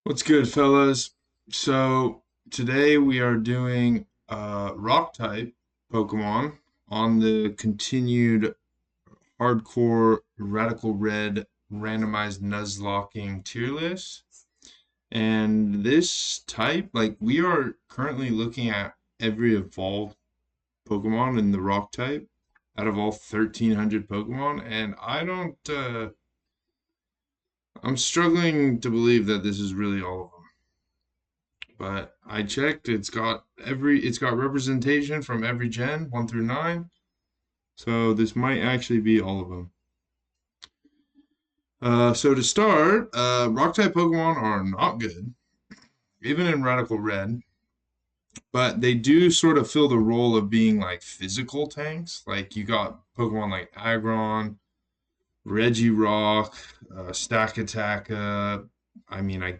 What's good, fellas? So today we are doing rock type Pokemon on the continued hardcore radical red randomized Nuzlocking tier list. And this type, like we are currently looking at every evolved Pokemon in the rock type out of all 1,300 Pokemon, and I'm struggling to believe that this is really all of them. But I checked, it's got representation from every gen, 1 through 9. So this might actually be all of them. So to start, rock type Pokemon are not good, even in Radical Red, but they do sort of fill the role of being like physical tanks. Like you got Pokemon like Aggron, Regirock, Stack Attack, I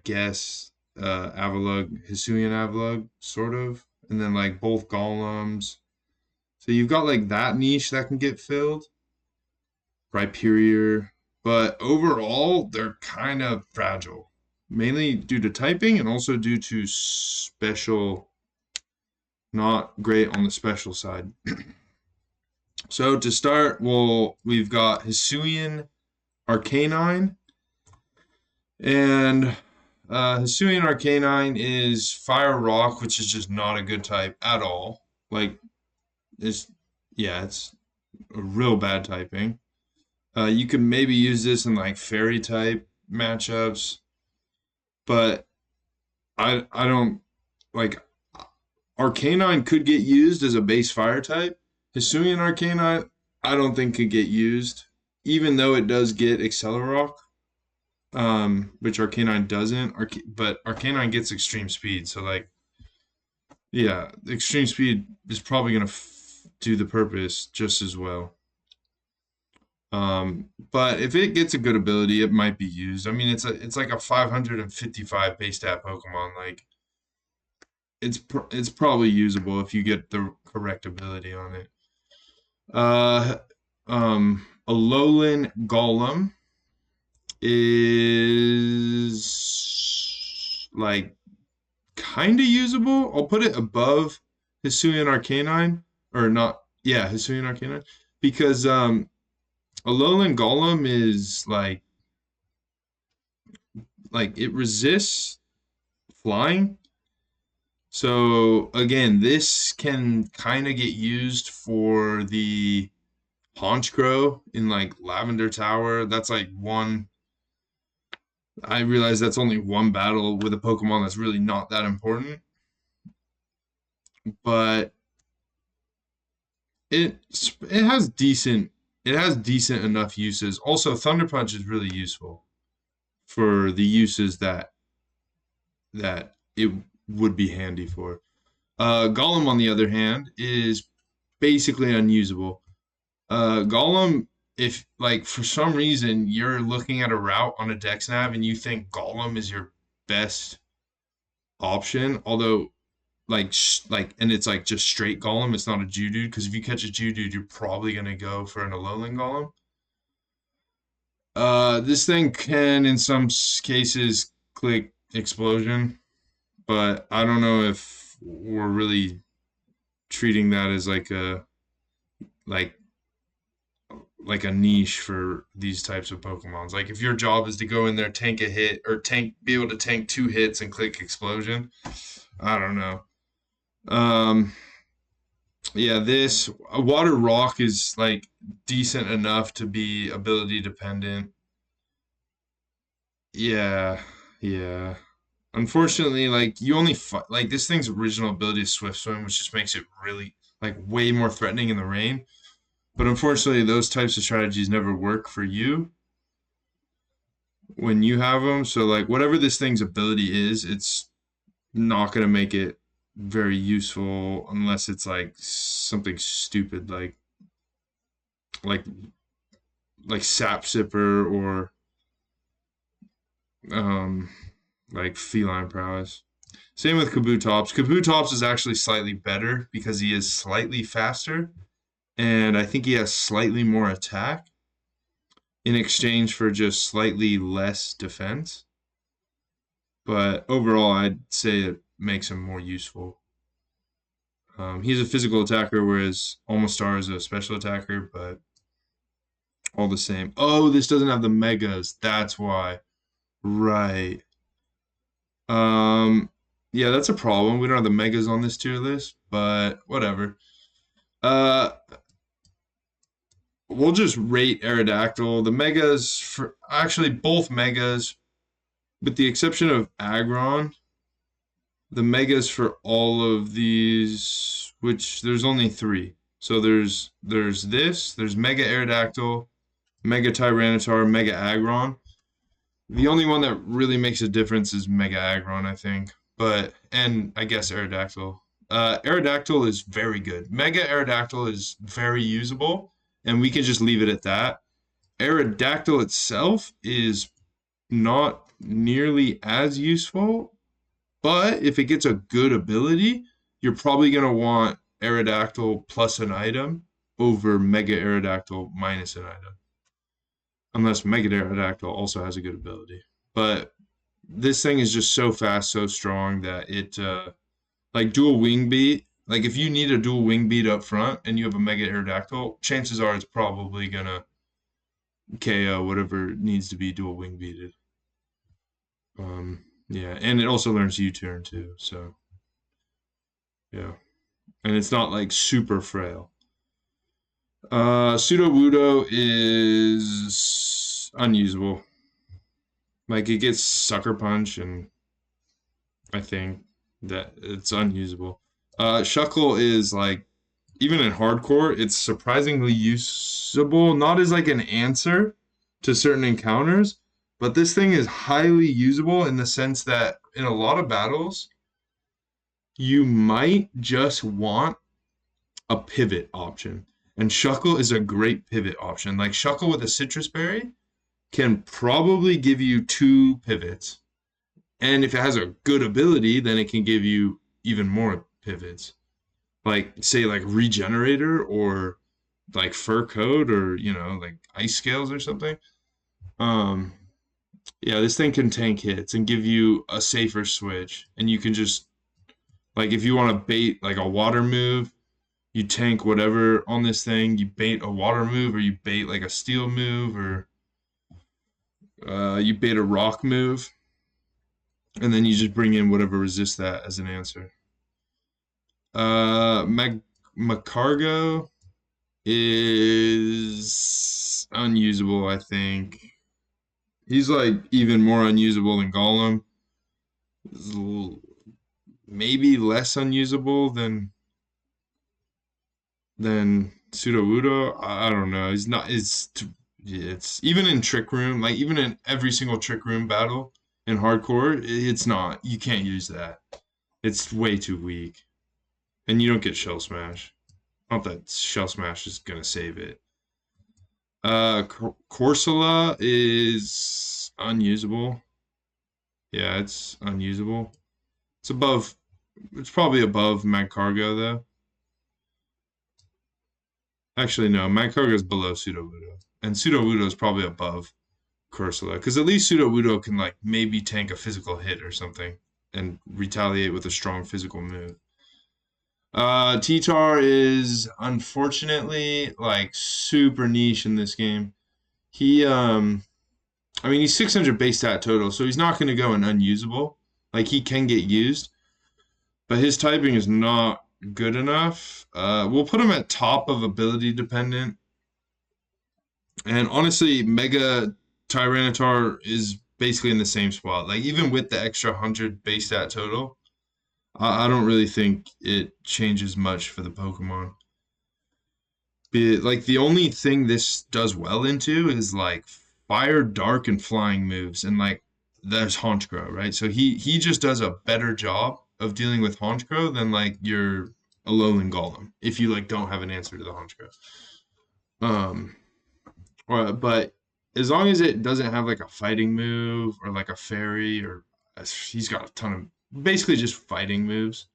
guess Avalugg, Hisuian Avalugg, sort of. And then like both golems. So you've got like that niche that can get filled. Rhyperior. But overall, they're kind of fragile. Mainly due to typing and also due to special, not great on the special side. So to start, we've got Hisuian Arcanine. And Hisuian Arcanine is Fire Rock, which is just not a good type at all. Like, it's, yeah, it's a real bad typing. You could maybe use this in like fairy type matchups, but I don't like Arcanine could get used as a base fire type. Hisuian Arcanine I don't think could get used, even though it does get Accelerock, which Arcanine doesn't. But Arcanine gets extreme speed, so like yeah, extreme speed is probably gonna do the purpose just as well. But if it gets a good ability, it might be used. I mean, it's like a 555 base stat Pokemon. Like it's probably usable if you get the correct ability on it. Uh, a Lowland Golem is like kind of usable. I'll put it above Hisuian Arcanine or not. Yeah, Hisuian Arcanine because a Lowland Golem is like it resists flying. So again, this can kind of get used for the Honchkrow in like Lavender Tower. That's like one. I realize that's only one battle with a Pokemon that's really not that important, but it has decent enough uses. Also, Thunder Punch is really useful for the uses that it would be handy for. Golem, on the other hand, is basically unusable. Golem, if like for some reason you're looking at a route on a dex nav and you think Golem is your best option, although and it's like just straight Golem, it's not a Geodude, because if you catch a Geodude, you're probably gonna go for an Alolan Golem. This thing can in some cases click Explosion, but I don't know if we're really treating that as like like a niche for these types of Pokemons. Like if your job is to go in there, tank a hit, or be able to tank 2 hits and click Explosion. I don't know. Um, yeah, this Water Rock is like decent enough to be ability dependent. Yeah, yeah. Unfortunately, like you only like this thing's original ability is Swift Swim, which just makes it really like way more threatening in the rain. But unfortunately, those types of strategies never work for you when you have them. So like whatever this thing's ability is, it's not gonna make it very useful unless it's like something stupid like like Sap Sipper or um like Feline Prowess. Same with Kabutops. Kabutops is actually slightly better because he is slightly faster, and I think he has slightly more attack in exchange for just slightly less defense. but overall, I'd say it makes him more useful. He's a physical attacker, whereas Almastar is a special attacker, but all the same. Oh, this doesn't have the megas. That's why. Right. Um, yeah, that's a problem. We don't have the megas on this tier list, but whatever. Uh, we'll just rate Aerodactyl. The megas for actually both megas, with the exception of Aggron, the megas for all of these, which there's only three. So there's Mega Aerodactyl, Mega Tyranitar, Mega Aggron. The only one that really makes a difference is Mega Aggron, I think. And I guess Aerodactyl. Aerodactyl is very good. Mega Aerodactyl is very usable, and we can just leave it at that. Aerodactyl itself is not nearly as useful, but if it gets a good ability, you're probably going to want Aerodactyl plus an item over Mega Aerodactyl minus an item. Unless Mega Aerodactyl also has a good ability. But this thing is just so fast, so strong that it, like dual wing beat, like if you need a dual wing beat up front and you have a Mega Aerodactyl, chances are it's probably going to KO whatever needs to be dual wing beated. Yeah, and it also learns U-turn too, so yeah. And it's not like super frail. Sudowoodo is unusable. Like it gets sucker punch, and I think that it's unusable. Shuckle is like even in hardcore, it's surprisingly usable. Not as like an answer to certain encounters, but this thing is highly usable in the sense that in a lot of battles, you might just want a pivot option. And Shuckle is a great pivot option. Like Shuckle with a citrus berry can probably give you 2 pivots. And if it has a good ability, then it can give you even more pivots. Like say like Regenerator or like Fur Coat or like Ice Scales or something. Um yeah, this thing can tank hits and give you a safer switch. And you can just like if you want to bait like a water move, you tank whatever on this thing. You bait a water move, or you bait like a steel move, or you bait a rock move, and then you just bring in whatever resists that as an answer. Macargo is unusable, I think. He's like even more unusable than Golem. Maybe less unusable than Sudowoodo. I don't know. He's not. It's even in Trick Room, like even in every single Trick Room battle in hardcore, it's not. You can't use that. It's way too weak, and you don't get Shell Smash. Not that Shell Smash is gonna save it. Corsola is unusable. Yeah, it's unusable. It's above. It's probably above Magcargo though. Actually, no. Magcargo is below Sudowoodo, and Sudowoodo is probably above Corsola because at least Sudowoodo can like maybe tank a physical hit or something and retaliate with a strong physical move. T-Tar is unfortunately like super niche in this game. He I mean he's 600 base stat total, so he's not going to go in unusable. Like he can get used, but his typing is not good enough. We'll put him at top of ability dependent. And honestly, Mega Tyranitar is basically in the same spot. Like even with the extra 100 base stat total, I don't really think it changes much for the Pokemon. Like the only thing this does well into is like fire, dark, and flying moves, and like there's Honchkrow, right? So he just does a better job of dealing with Honchkrow than like your Alolan Golem if you like don't have an answer to the Honchkrow. But as long as it doesn't have like a fighting move or like a fairy or he's got a ton of basically just fighting moves.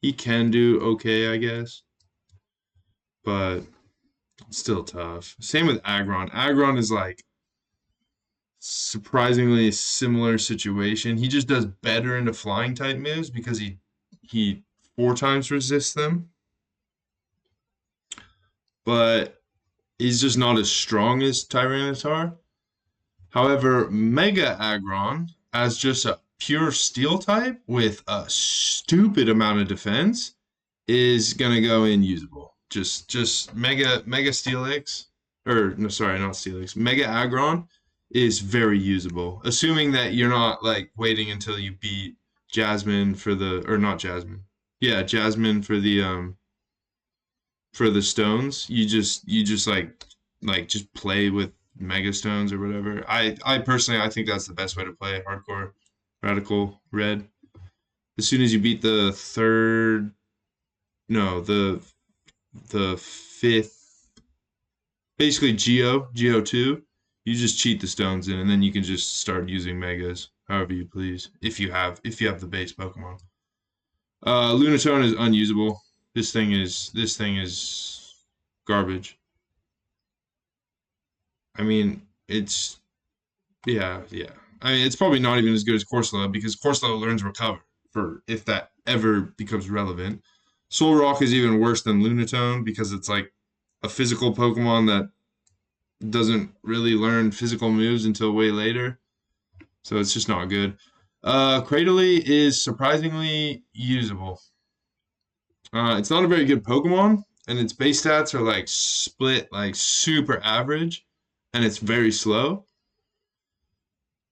He can do okay, I guess, but still tough. Same with Aggron. Aggron is like surprisingly similar situation. He just does better into flying type moves because he 4 times resists them, but he's just not as strong as Tyranitar. However, Mega Aggron as just a pure steel type with a stupid amount of defense is gonna go in usable. Just Mega Steelix, or no, sorry, not Steelix. Mega Aggron is very usable, assuming that you're not like waiting until you beat Jasmine for the, or not Jasmine. Yeah, Jasmine for the stones. You just like just play with Mega Stones or whatever. I personally I think that's the best way to play hardcore Radical Red. As soon as you beat the third, no, the fifth, basically Geo 2, you just cheat the stones in, and then you can just start using megas however you please if you have the base Pokemon. Lunatone is unusable. This thing is garbage. I mean, it's yeah. I mean, it's probably not even as good as Corsola because Corsola learns Recover for if that ever becomes relevant. Solrock is even worse than Lunatone because it's like a physical Pokemon that doesn't really learn physical moves until way later. So it's just not good. Cradily is surprisingly usable. It's not a very good Pokemon, and its base stats are like split like super average, and it's very slow.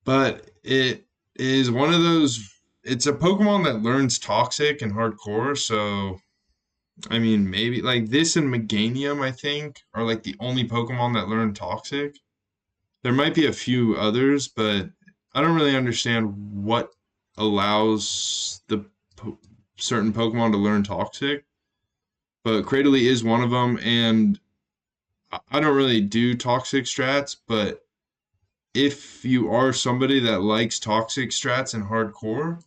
But it is one of those. It's a Pokemon that learns Toxic and Hardcore, so I mean maybe like this and Meganium I think are like the only Pokemon that learn Toxic. There might be a few others, but I don't really understand what allows the po- certain Pokemon to learn Toxic. But Cradily is one of them, and I don't really do Toxic strats, but if you are somebody that likes Toxic strats and hardcore,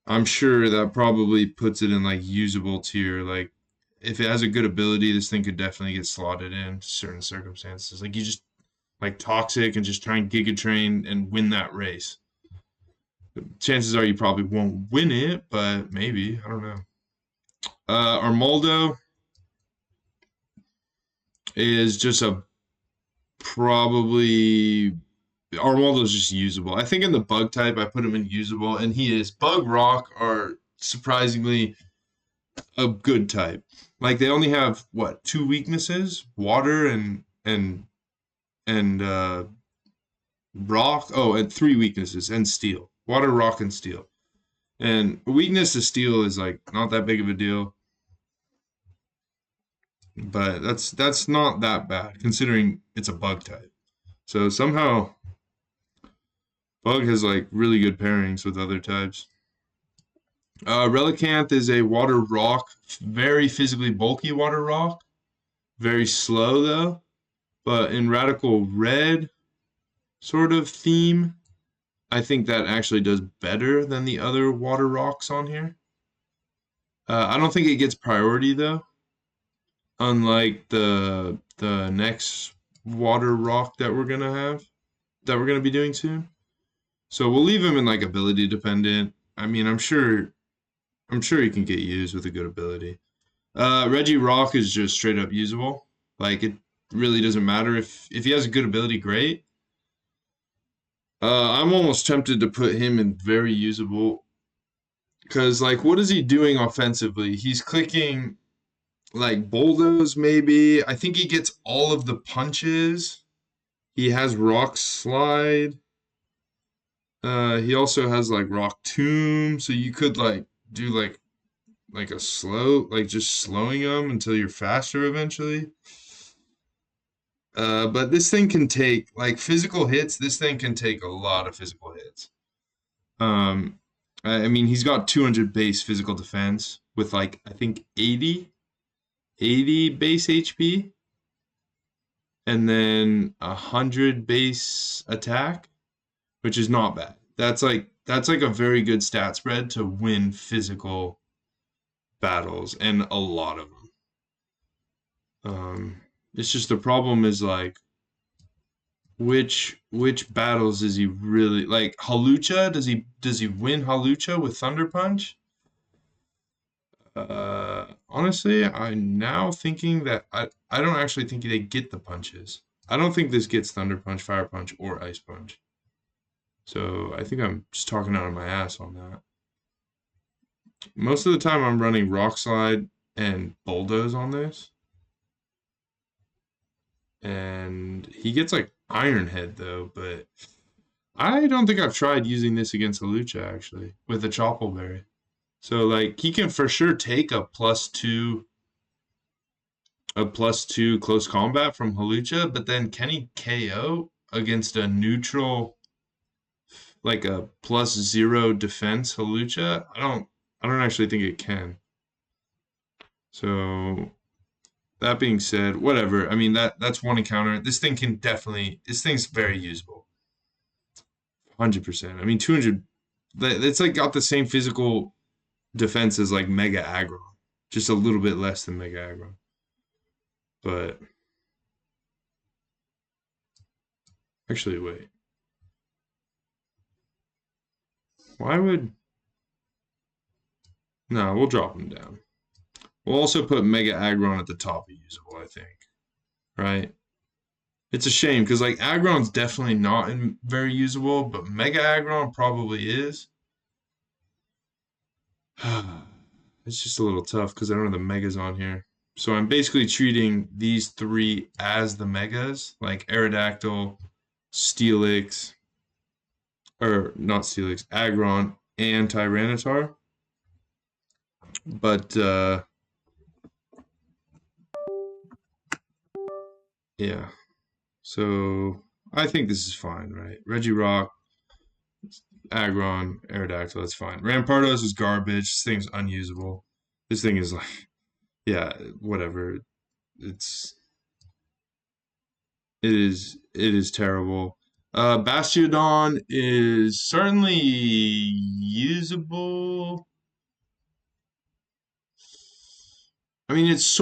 I'm sure that probably puts it in like usable tier. Like if it has a good ability, this thing could definitely get slotted in certain circumstances. Like you just like Toxic and just try and Giga Train and win that race. Chances are you probably won't win it, but maybe. I don't know. Armaldo is just a probably Armaldo's just usable. I think in the bug type I put him in usable, and he is. Bug Rock are surprisingly a good type. Like they only have what 2 weaknesses: water and rock. Oh, and 3 weaknesses and steel. Water, rock, and steel. And weakness to steel is like not that big of a deal, but that's not that bad considering it's a bug type. So somehow bug has like really good pairings with other types. Relicanth is a water rock, very physically bulky water rock, very slow though. But in Radical Red sort of theme, I think that actually does better than the other water rocks on here. I don't think it gets priority though, unlike the next water rock that we're gonna be doing soon. So we'll leave him in like ability dependent. I mean, I'm sure he can get used with a good ability. Reggie Rock is just straight up usable. Like it really doesn't matter if he has a good ability, great. I'm almost tempted to put him in very usable because like what is he doing offensively? He's clicking like bulldoze maybe. I think he gets all of the punches. He has rock slide. He also has like rock tomb, so you could like do like a slow, like just slowing them until you're faster eventually. But this thing can take like physical hits. This thing can take a lot of physical hits. Um, I mean, he's got 200 base physical defense with like I think 80 base HP, and then 100 base attack, which is not bad. That's like a very good stat spread to win physical battles, and a lot of them. It's just the problem is like which battles is he really like? Halucha? Does he win Halucha with Thunder Punch? Honestly, I'm now thinking that I don't actually think they get the punches. I don't think this gets Thunder Punch, Fire Punch, or Ice Punch. So I think I'm just talking out of my ass on that. Most of the time I'm running Rock Slide and Bulldoze on this. And he gets like Iron Head though, but I don't think I've tried using this against a Lucha actually with a Choppleberry. So like he can for sure take a +2 close combat from Halucha, but then can he KO against a neutral like a +0 defense Halucha? I don't actually think it can. So that being said, whatever. I mean that's one encounter. This thing's very usable. 100%. I mean 200 it's like got the same physical defense as like Mega Aggro. Just a little bit less than Mega Aggro. But actually wait. Why would No, we'll drop him down. We'll also put Mega Aggron at the top of usable, I think. Right? It's a shame because like Aggron's definitely not very usable, but Mega Aggron probably is. It's just a little tough because I don't have the megas on here. So I'm basically treating these three as the megas, like Aerodactyl, Steelix, or not Steelix, Aggron, and Tyranitar. But yeah. So I think this is fine, right? Regirock, Aggron, Aerodactyl, that's fine. Rampardos is garbage. This thing's unusable. This thing is like, yeah, whatever. It's it is terrible. Bastiodon is certainly usable. I mean, it's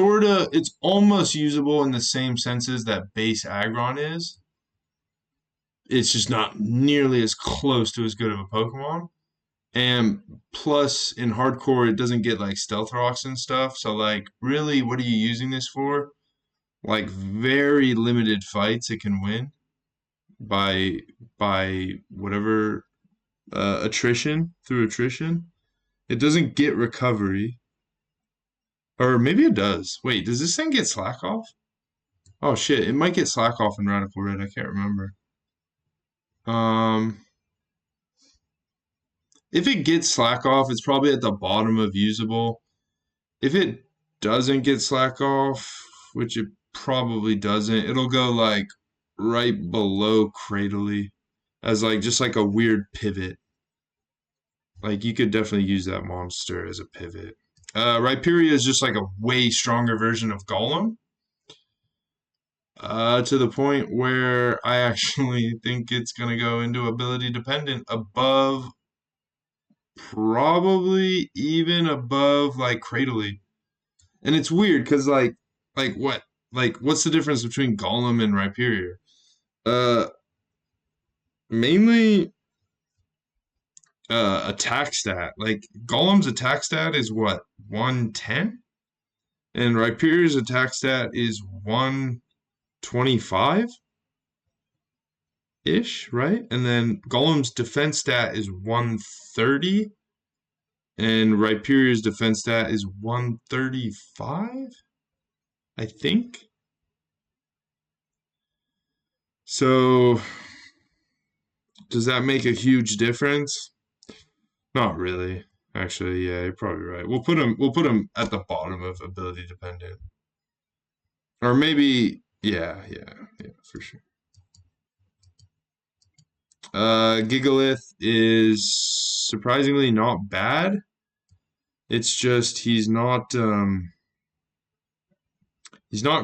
almost usable in the same senses that base Aggron is. It's just not nearly as close to as good of a Pokemon. And plus, in hardcore, it doesn't get like stealth rocks and stuff. So, like, really, what are you using this for? Like, very limited fights it can win by whatever attrition through attrition. It doesn't get recovery, or maybe it does. Wait, does this thing get slack off? Oh shit, it might get slack off in Radical Red. I can't remember. Um, if it gets slack off, it's probably at the bottom of usable. If it doesn't get slack off, which it probably doesn't, it'll go like right below Cradily as like just like a weird pivot. Like you could definitely use that monster as a pivot. Rhyperior is just like a way stronger version of Golem. To the point where I actually think it's gonna go into ability dependent above, probably even above like Cradily. And it's weird because like what? Like what's the difference between Golem and Rhyperior? Uh, mainly attack stat. Like Golem's attack stat is what, 110? And Rhyperior's attack stat is 125 ish, right? And then Golem's defense stat is 130 and Rhyperior's defense stat is 135, I think. So does that make a huge difference? Not really. Actually, yeah, you're probably right. We'll put him at the bottom of ability dependent. Or maybe yeah, for sure. Gigalith is surprisingly not bad. It's just he's not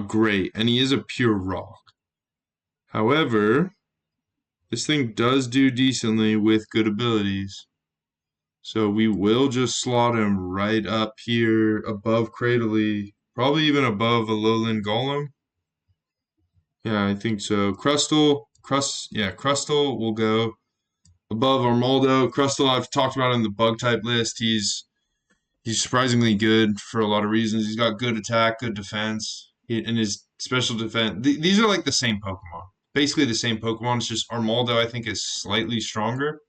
great, and he is a pure rock. However, this thing does do decently with good abilities. So we will just slot him right up here above Cradily, probably even above a Lowland Golem. Yeah, I think so. Crustle, Crustle will go above Armaldo. Crustle, I've talked about in the bug type list. He's surprisingly good for a lot of reasons. He's got good attack, good defense, and his special defense. These are like the same Pokemon, basically the same Pokemon. It's just Armaldo, I think, is slightly stronger.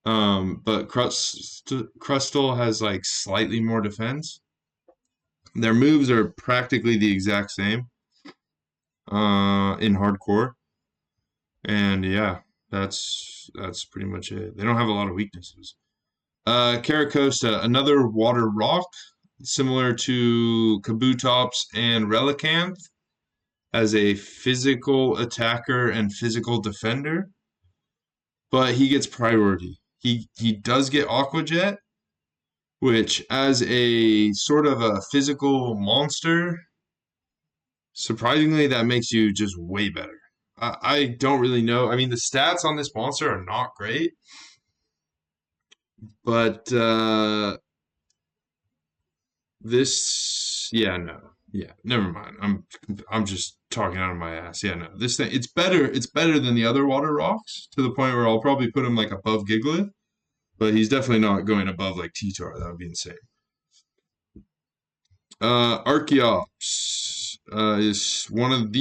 But Crustle has like slightly more defense. Their moves are practically the exact same in hardcore, and yeah, that's pretty much it. They don't have a lot of weaknesses. Caracosta, another water rock, similar to Kabutops and Relicanth, as a physical attacker and physical defender, but he gets priority. He does get Aqua Jet, which as a sort of a physical monster, surprisingly, that makes you just way better. I don't really know. I mean, the stats on this monster are not great, but never mind. I'm just talking out of my ass. Yeah, no, this thing it's better. It's better than the other water rocks to the point where I'll probably put him like above Giglith, but he's definitely not going above like T-Tar. That would be insane. Archeops is one of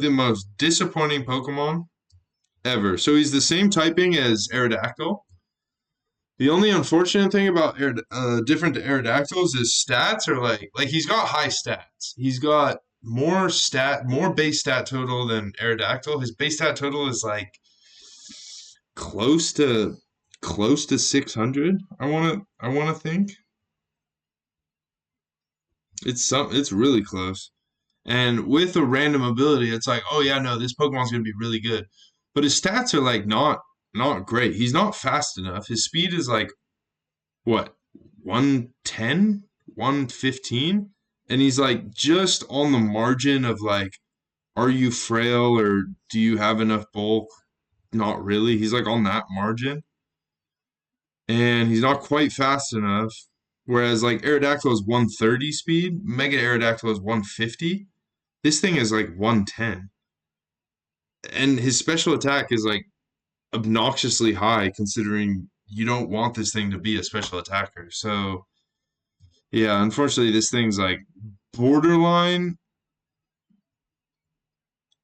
the most disappointing Pokemon ever. So he's the same typing as Aerodactyl. The only unfortunate thing about different to Aerodactyls is stats are like he's got high stats. He's got more base stat total than Aerodactyl. His base stat total is like close to 600. I wanna think. It's really close. And with a random ability, it's like, oh yeah, no, this Pokemon's gonna be really good. But his stats are like not great. He's not fast enough. His speed is like what, 110, 115? And he's like just on the margin of like, are you frail or do you have enough bulk? Not really. He's like on that margin. And he's not quite fast enough. Whereas like Aerodactyl is 130 speed, Mega Aerodactyl is 150. This thing is like 110. And his special attack is like obnoxiously high considering you don't want this thing to be a special attacker. So yeah, unfortunately this thing's like borderline.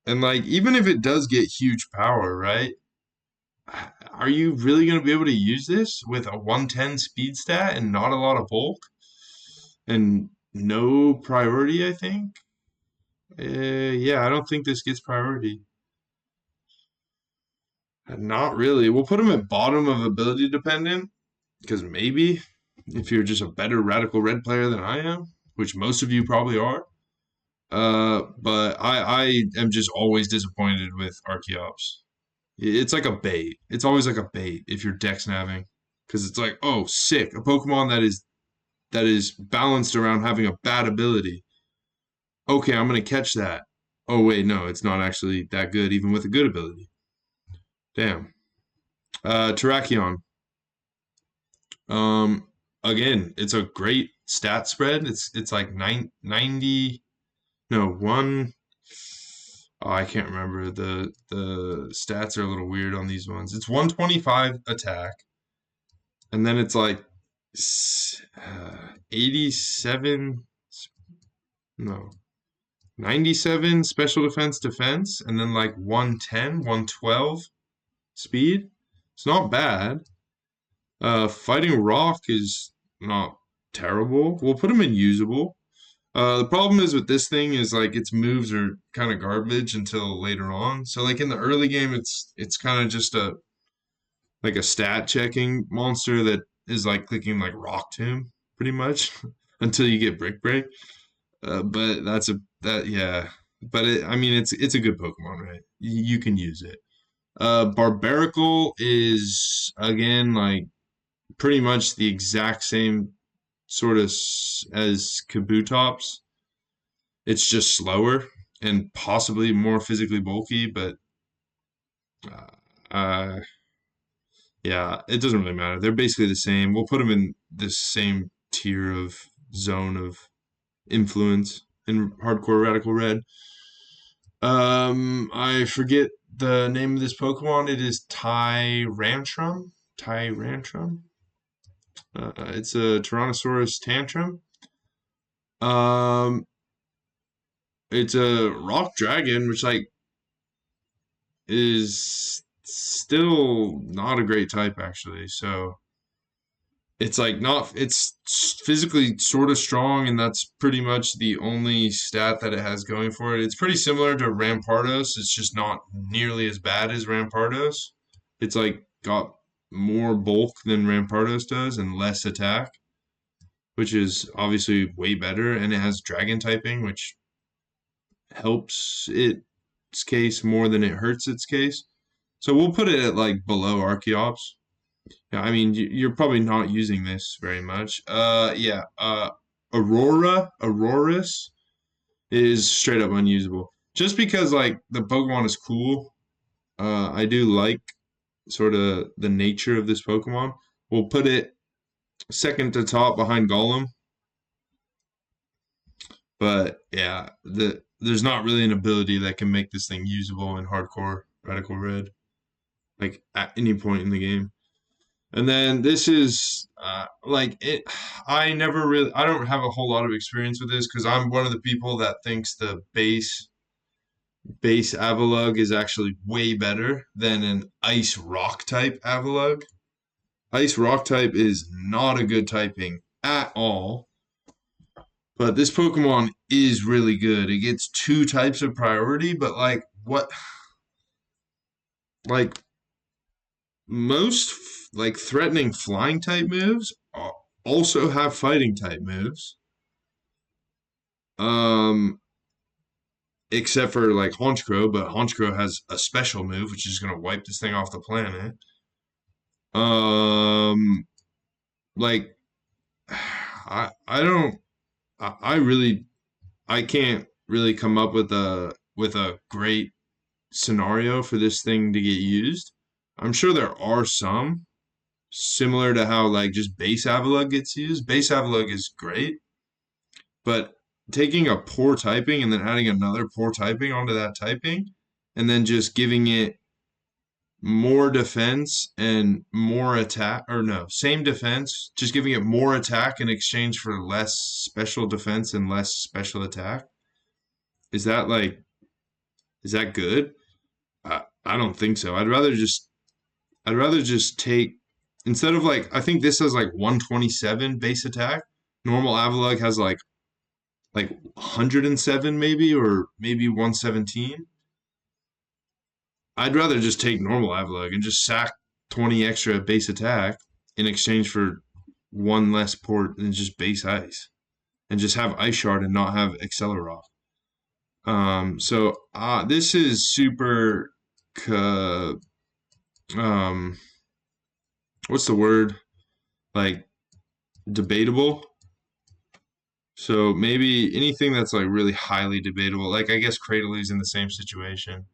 And like even if it does get huge power, right? Are you really going to be able to use this with a 110 speed stat and not a lot of bulk and no priority, I think? Yeah, I don't think this gets priority. Not really. We'll put him at bottom of ability dependent because maybe if you're just a better Radical Red player than I am, which most of you probably are. But I am just always disappointed with Archeops. It's like a bait. It's always like a bait if you're dex naving, because it's like, oh, sick, a Pokemon that is balanced around having a bad ability. Okay, I'm gonna catch that. Oh wait, no, it's not actually that good, even with a good ability. Damn. Terrakion. Again, it's a great stat spread. It's like 90, no, one. Oh, I can't remember. The stats are a little weird on these ones. It's 125 attack, and then it's like 87, no, 97 special defense, and then like 110, 112 speed. It's not bad. Fighting Rock is not terrible. We'll put him in usable. The problem is with this thing is like its moves are kind of garbage until later on. So like in the early game, it's kind of just a stat checking monster that is like clicking like Rock Tomb pretty much until you get Brick Break. But yeah. But I mean it's a good Pokemon, right? You can use it. Barbaracle is again like pretty much the exact same sort of as Kabutops. It's just slower and possibly more physically bulky, but uh, yeah, it doesn't really matter. They're basically the same. We'll put them in this same tier of zone of influence in hardcore Radical Red. I forget the name of this Pokemon. It is Tyrantrum. Tyrantrum. It's a Tyrannosaurus tantrum. Um, it's a rock dragon, which like is still not a great type actually. So it's like not it's physically sort of strong, and that's pretty much the only stat that it has going for it. It's pretty similar to Rampardos. It's just not nearly as bad as Rampardos. It's like got more bulk than Rampardos does and less attack, which is obviously way better, and it has dragon typing, which helps its case more than it hurts its case. So we'll put it at like below Archeops. Yeah, I mean you're probably not using this very much. Yeah. Auroras is straight up unusable. Just because like the Pokemon is cool. I do like sort of the nature of this Pokemon. We'll put it second to top behind Golem. But yeah, there's not really an ability that can make this thing usable in hardcore Radical Red, like at any point in the game. And then this is like it. I don't have a whole lot of experience with this because I'm one of the people that thinks the base Avalugg is actually way better than an Ice Rock type Avalugg. Ice Rock type is not a good typing at all. But this Pokemon is really good. It gets 2 types of priority, but like what like most like threatening flying type moves also have fighting type moves. Um except for like Honchkrow, but Honchkrow has a special move which is gonna wipe this thing off the planet. Um like I don't I really I can't really come up with a great scenario for this thing to get used. I'm sure there are some similar to how like just base Avalugg gets used. Base Avalugg is great, but taking a poor typing and then adding another poor typing onto that typing and then just giving it more defense and more attack, or no, same defense, just giving it more attack in exchange for less special defense and less special attack. Is that like is that good? I don't think so. I'd rather just take instead of like I think this has like 127 base attack. Normal Avalugg has like 107 maybe or maybe 117. I'd rather just take normal Avalugg and just sack 20 extra base attack in exchange for one less port than just base ice and just have Ice Shard and not have Accelerock. So this is super um what's the word? Like debatable. So maybe anything that's like really highly debatable. Like I guess Cradley's in the same situation.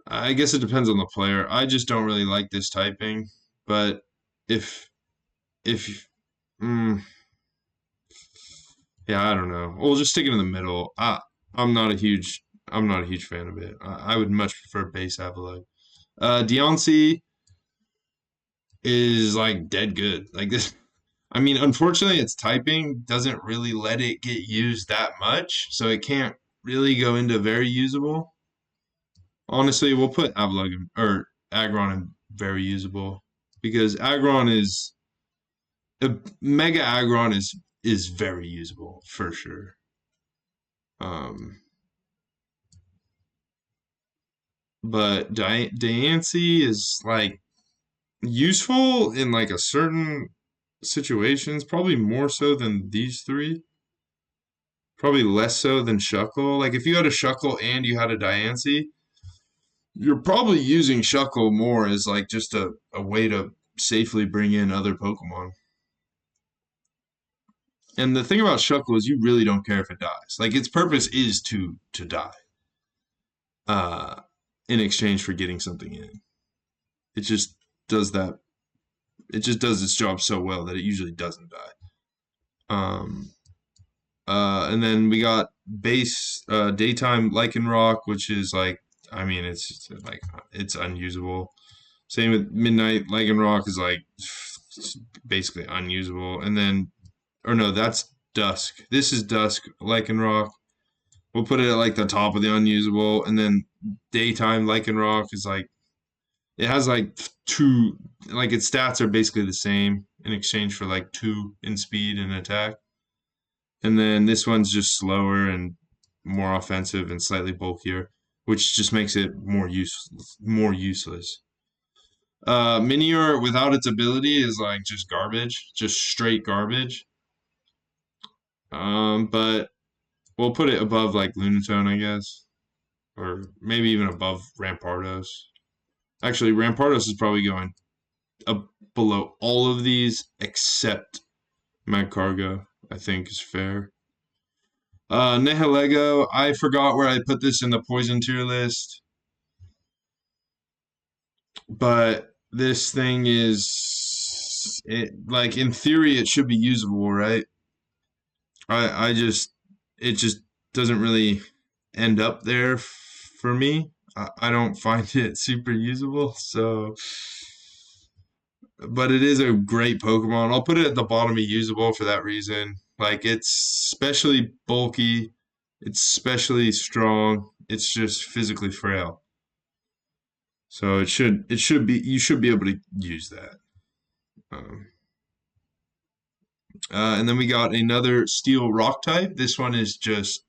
I guess it depends on the player. I just don't really like this typing. But if if mm, yeah, I don't know. We'll just stick it in the middle. I'm not a huge fan of it. I would much prefer base Avalugg. Deontay is like dead good. Like this I mean, unfortunately, its typing doesn't really let it get used that much, so it can't really go into very usable. Honestly, we'll put Avalugg or Aggron in very usable because Aggron is a Mega Aggron is very usable for sure. Um, but Diancie is like useful in like a certain situations, probably more so than these three. Probably less so than Shuckle. Like if you had a Shuckle and you had a Diancie, you're probably using Shuckle more as like just a way to safely bring in other Pokemon. And the thing about Shuckle is you really don't care if it dies. Like its purpose is to die. Uh in exchange for getting something in. It just does that it just does its job so well that it usually doesn't die. Um and then we got base daytime Lycanroc, which is like I mean, it's just, like it's unusable. Same with Midnight Lycanroc is like basically unusable. And then, or no, that's Dusk. This is Dusk Lycanroc. We'll put it at like the top of the unusable, and then Daytime Lycanroc is like it has like two, like its stats are basically the same in exchange for like two in speed and attack. And then this one's just slower and more offensive and slightly bulkier, which just makes it more useless. Minior without its ability is like just garbage, just straight garbage. But we'll put it above like Lunatone, I guess, or maybe even above Rampardos. Actually, Rampardos is probably going up below all of these except Magcargo, I think is fair. Nihilego, I forgot where I put this in the poison tier list, but this thing is it like in theory it should be usable, right? I just it just doesn't really end up there for me. I don't find it super usable, so but it is a great Pokemon. I'll put it at the bottom of usable for that reason. Like it's especially bulky, it's especially strong. It's just physically frail. So it should be you should be able to use that. Um, and then we got another Steel Rock type. This one is just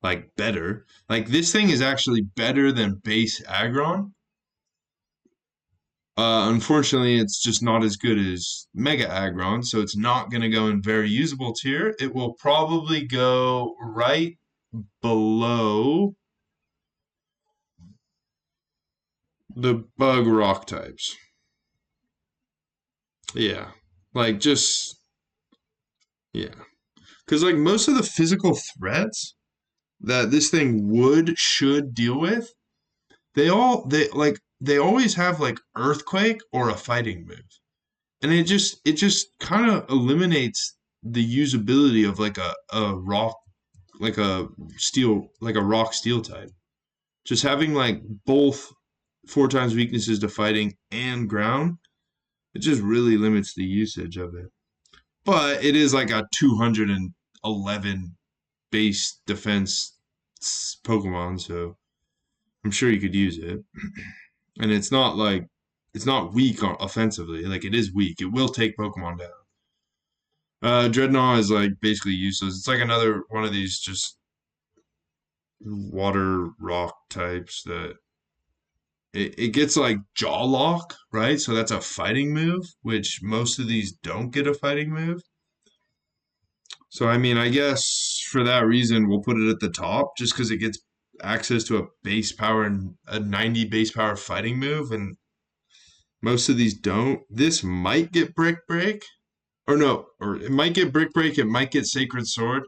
like better. Like this thing is actually better than base Aggron. Unfortunately, it's just not as good as Mega Aggron, so it's not going to go in very usable tier. It will probably go right below the Bug Rock types. Yeah, like just yeah, because like most of the physical threats that this thing should deal with, they always have like Earthquake or a fighting move. And it just kind of eliminates the usability of like a rock like a steel like a rock steel type. Just having like both four times weaknesses to fighting and ground, it just really limits the usage of it. But it is like a 211 base defense Pokemon, so I'm sure you could use it. And it's not weak offensively. Like it is weak. It will take Pokemon down. Dreadnought is like basically useless. It's like another one of these just water rock types that it gets like jaw lock, right? So that's a fighting move, which most of these don't get a fighting move. So I mean, I guess for that reason, we'll put it at the top just because it gets access to a base power and a 90 base power fighting move, and most of these don't. This might get Brick Break, or no, or it might get Brick Break. It might get Sacred Sword.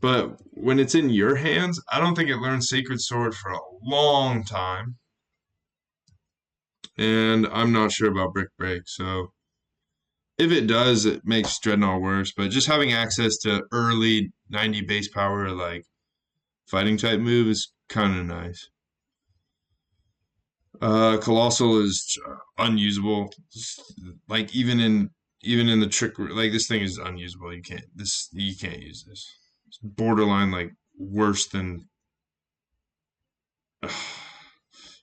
But when it's in your hands, I don't think it learns Sacred Sword for a long time. And I'm not sure about Brick Break. So if it does, it makes Dreadnought worse. But just having access to early 90 base power, like fighting type move, is kind of nice. Colossal is unusable. Like even in the trick, like this thing is unusable. You can't use this. It's borderline like worse than.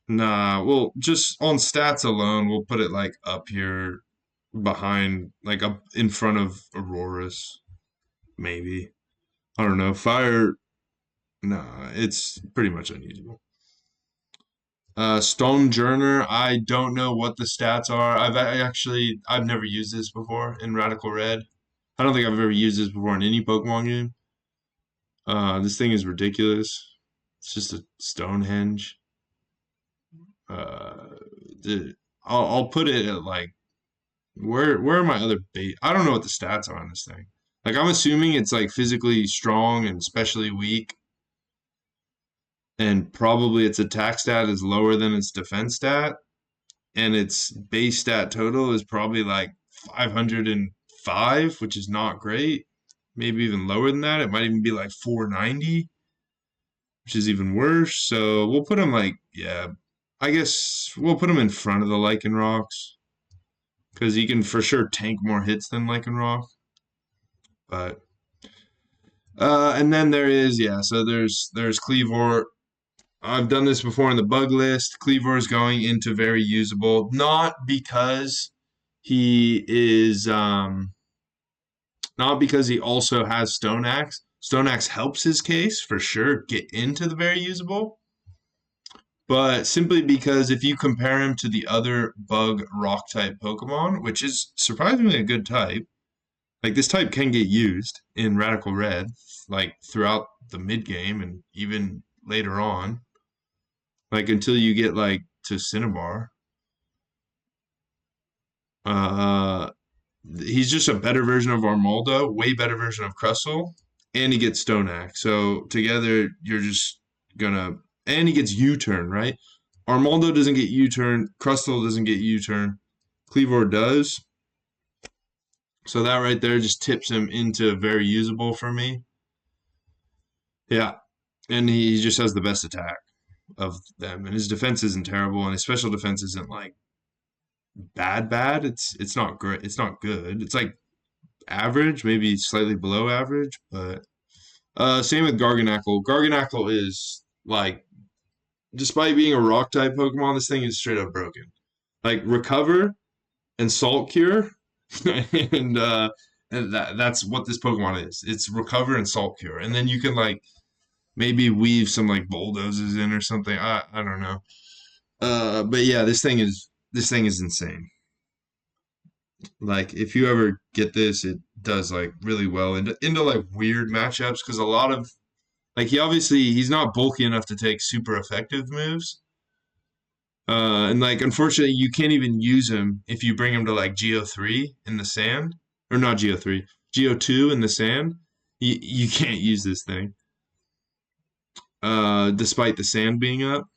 Nah, well, just on stats alone, we'll put it like up here behind, like up in front of Aurora's, maybe. I don't know. Fire, nah, it's pretty much unusable. Stone Journer, I don't know what the stats are. I've never used this before in Radical Red. I don't think I've ever used this before in any Pokemon game. This thing is ridiculous. It's just a Stonehenge. Uh, I'll put it at like where are my other bait? I don't know what the stats are on this thing. Like I'm assuming it's like physically strong and especially weak, and probably its attack stat is lower than its defense stat, and its base stat total is probably like 505, which is not great. Maybe even lower than that. It might even be like 490. which is even worse. So we'll put him like, yeah, I guess we'll put him in front of the Lycanrocs because he can for sure tank more hits than Lycanroc. But and then there is, yeah, so there's Cleavor. I've done this before in the bug list. Cleavor is going into very usable, not because he is not because he also has Stone Axe. Stone Axe helps his case for sure get into the very usable, but simply because if you compare him to the other bug rock type Pokemon, which is surprisingly a good type, like this type can get used in Radical Red, like throughout the mid game and even later on, like until you get like to Cinnabar. Uh, he's just a better version of Armaldo, way better version of Crustle, and he gets Stone Axe. So together, you're just gonna, and he gets U-turn, right? Armaldo doesn't get U-turn, Crustle doesn't get U-turn, Cleavor does. So that right there just tips him into very usable for me. Yeah, and he just has the best attack of them, and his defense isn't terrible, and his special defense isn't like bad. It's not great. It's not good. It's like average, maybe slightly below average, but same with Garganackle. Garganackle is like, despite being a rock type Pokemon, this thing is straight up broken. Like recover and Salt Cure, and that's what this Pokemon is. It's recover and Salt Cure, and then you can like maybe weave some like bulldozers in or something. I don't know. But yeah, this thing is insane. Like if you ever get this, it does like really well into like weird matchups because a lot of like he's not bulky enough to take super effective moves. And like unfortunately you can't even use him if you bring him to like Geo3 in the sand. Or not Geo3, Geo2 in the sand. You can't use this thing. Despite the sand being up.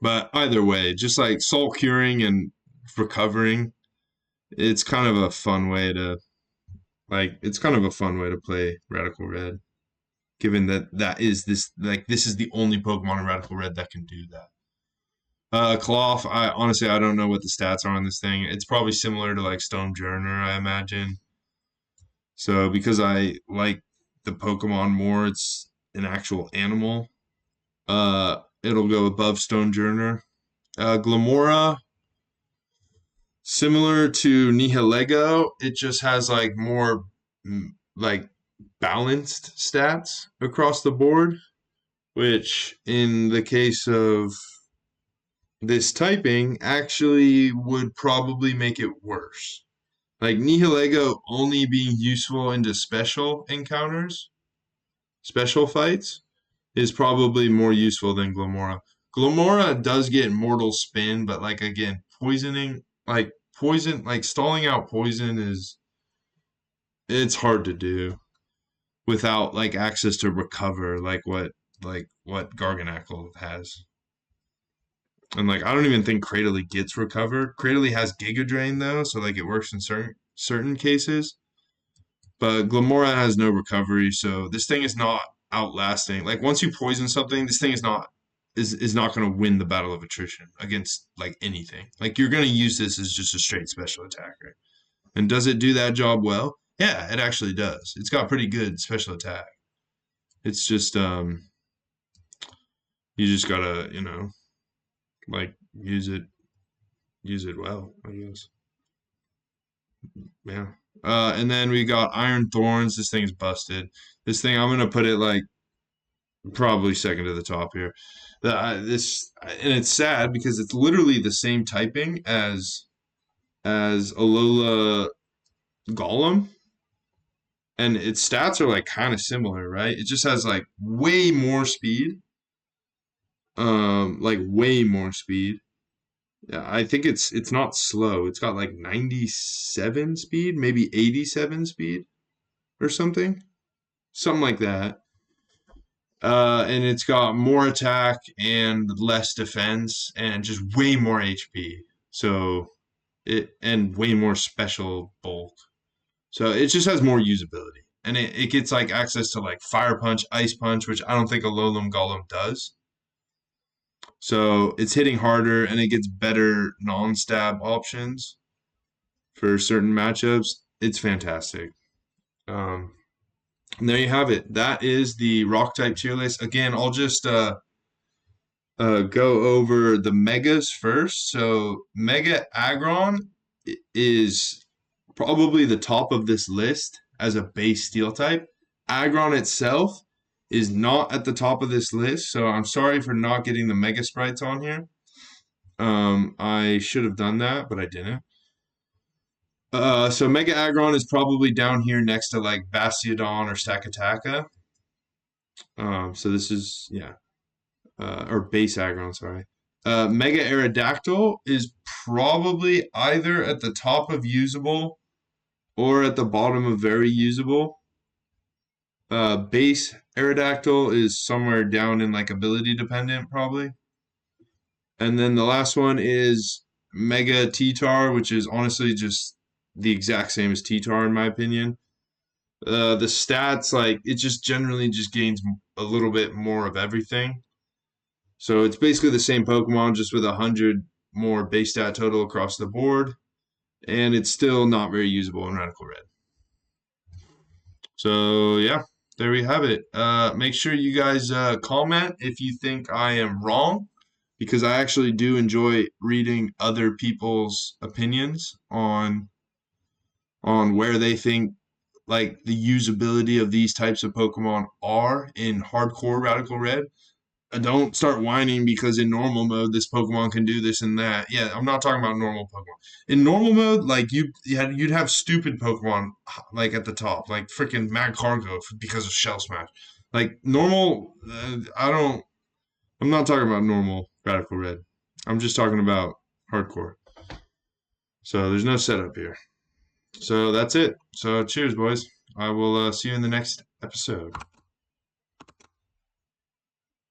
But either way, just like soul curing and recovering, it's kind of a fun way to play Radical Red, given that this is the only Pokemon in Radical Red that can do that. Cloth, I honestly I don't know what the stats are on this thing. It's probably similar to like Stonejourner, I imagine. So because I like the Pokemon more, it's an actual animal. It'll go above Stonejourner. Glamora, similar to Nihilego, it just has like more like balanced stats across the board, which in the case of this typing actually would probably make it worse. Like Nihilego only being useful into special encounters, special fights, is probably more useful than Glamora. Glamora does get Mortal Spin, but like again, poison, stalling out poison it's hard to do without like access to recover, like what Garganackle has. And like I don't even think Cradily gets recover. Cradily has Giga Drain though, so like it works in certain cases. But Glamora has no recovery, so this thing is not outlasting. Like once you poison something, this thing is not going to win the battle of attrition against like anything. Like you're going to use this as just a straight special attacker. And does it do that job well? Yeah, it actually does. It's got pretty good special attack. It's just you just gotta like use it well, I guess. Yeah. And then we got Iron Thorns. This thing's busted. This thing I'm gonna put it like probably second to the top here. This and it's sad because it's literally the same typing as Alola Golem, and its stats are like kind of similar, right? It just has like way more speed, like way more speed. Yeah, I think it's not slow. It's got like 97 speed, maybe 87 speed or something like that. And it's got more attack and less defense and just way more HP. So it and way more special bulk. So it just has more usability. and it gets like access to like Fire Punch, Ice Punch, which I don't think a Alolan Golem does. So it's hitting harder, and it gets better non-stab options for certain matchups. It's fantastic. Um, and there you have it. That is the Rock type tier list. Again, I'll just go over the megas first. So Mega Aggron is probably the top of this list as a base steel type. Aggron itself is not at the top of this list, so I'm sorry for not getting the Mega Sprites on here. I should have done that, but I didn't. So Mega Aggron is probably down here next to like Bastiodon or Stakataka. So this is, yeah, or base Aggron, sorry. Mega Aerodactyl is probably either at the top of usable or at the bottom of very usable. Base Aerodactyl is somewhere down in like ability dependent, probably. And then the last one is Mega T-Tar, which is honestly just the exact same as T-Tar in my opinion. The stats, like, it just generally just gains a little bit more of everything. So it's basically the same Pokemon, just with 100 more base stat total across the board. And it's still not very usable in Radical Red. So, yeah, there we have it. Make sure you guys comment if you think I am wrong, because I actually do enjoy reading other people's opinions on where they think like the usability of these types of Pokemon are in hardcore Radical Red. Don't start whining because in normal mode this Pokemon can do this and that. Yeah, I'm not talking about normal Pokemon. In normal mode, like you'd have stupid Pokemon like at the top, like freaking Magcargo because of Shell Smash. Like normal, I'm not talking about normal Radical Red. I'm just talking about hardcore. So there's no setup here. So that's it. So cheers, boys. I will see you in the next episode.